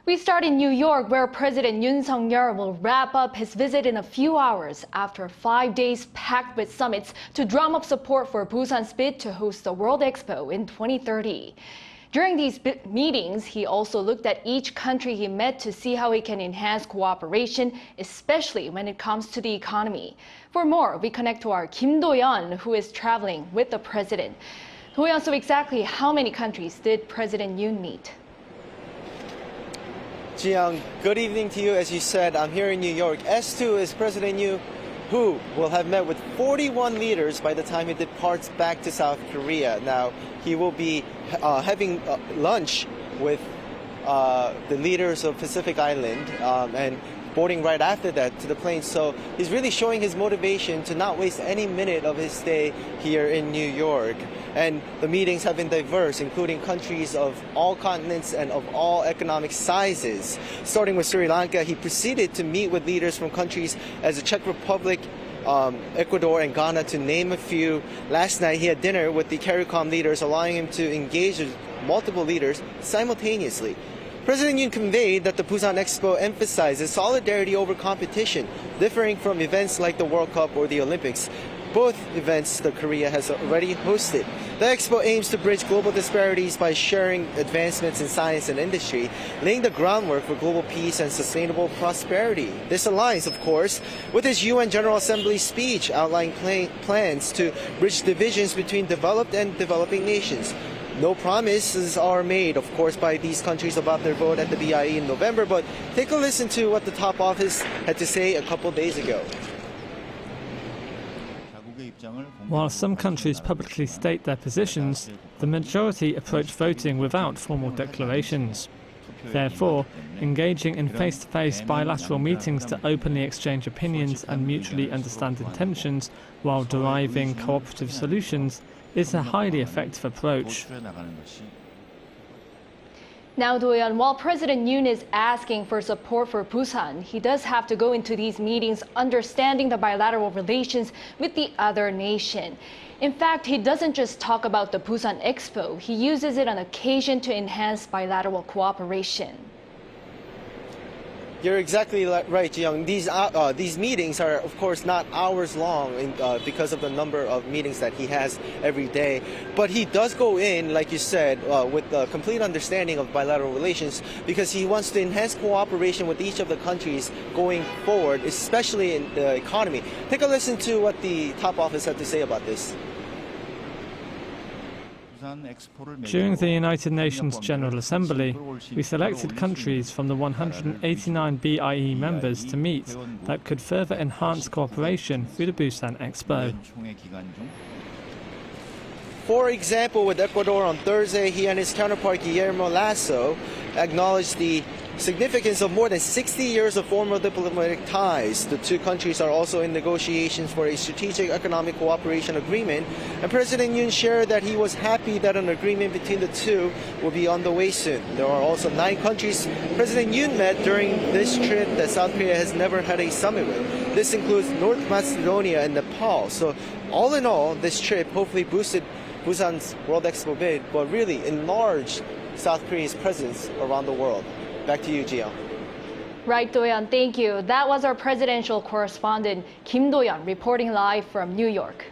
We start in New York, where President Yoon Suk Yeol will wrap up his visit in a few hours after 5 days packed with summits to drum up support for Busan's bid to host the World Expo in 2030. During these meetings, he also looked at each country he met to see how he can enhance cooperation, especially when it comes to the economy. For more, we connect to our Kim Do-yeon, who is traveling with the president. Do-yeon, so exactly how many countries did President Yoon meet? Jiyoung, good evening to you. As you said, I'm here in New York. S2 is President Yoon, who will have met with 41 leaders by the time he departs back to South Korea. Now, he will be having lunch with the leaders of Pacific Island and boarding right after that to the plane. So he's really showing his motivation to not waste any minute of his stay here in New York. And the meetings have been diverse, including countries of all continents and of all economic sizes. Starting with Sri Lanka, he proceeded to meet with leaders from countries as the Czech Republic, Ecuador, and Ghana, to name a few. Last night, he had dinner with the CARICOM leaders, allowing him to engage with multiple leaders simultaneously. President Yoon conveyed that the Busan Expo emphasizes solidarity over competition, differing from events like the World Cup or the Olympics, both events that Korea has already hosted. The Expo aims to bridge global disparities by sharing advancements in science and industry, laying the groundwork for global peace and sustainable prosperity. This aligns, of course, with his UN General Assembly speech outlining plans to bridge divisions between developed and developing nations. No promises are made, of course, by these countries about their vote at the BIE in November, but take a listen to what the top office had to say a couple days ago. While some countries publicly state their positions, the majority approach voting without formal declarations. Therefore, engaging in face-to-face bilateral meetings to openly exchange opinions and mutually understand intentions while deriving cooperative solutions is a highly effective approach. Now, Do-yeon, while President Yoon is asking for support for Busan, he does have to go into these meetings understanding the bilateral relations with the other nation. In fact, he doesn't just talk about the Busan Expo, he uses it on occasion to enhance bilateral cooperation. You're exactly right, Jiyoung. These meetings are, of course, not hours long because of the number of meetings that he has every day. But he does go in, like you said, with a complete understanding of bilateral relations because he wants to enhance cooperation with each of the countries going forward, especially in the economy. Take a listen to what the top office had to say about this. During the United Nations General Assembly, we selected countries from the 189 BIE members to meet that could further enhance cooperation through the Busan Expo. For example, with Ecuador on Thursday, he and his counterpart Guillermo Lasso acknowledged the significance of more than 60 years of formal diplomatic ties. The two countries are also in negotiations for a strategic economic cooperation agreement, and President Yoon shared that he was happy that an agreement between the two will be on the way soon. There are also 9 countries President Yoon met during this trip that South Korea has never had a summit with. This includes North Macedonia and Nepal. So all in all, this trip hopefully boosted Busan's World Expo bid, but really enlarged South Korea's presence around the world. Back to you, Jiyoung. Right, Do-yeon, thank you. That was our presidential correspondent, Kim Do-yeon, reporting live from New York.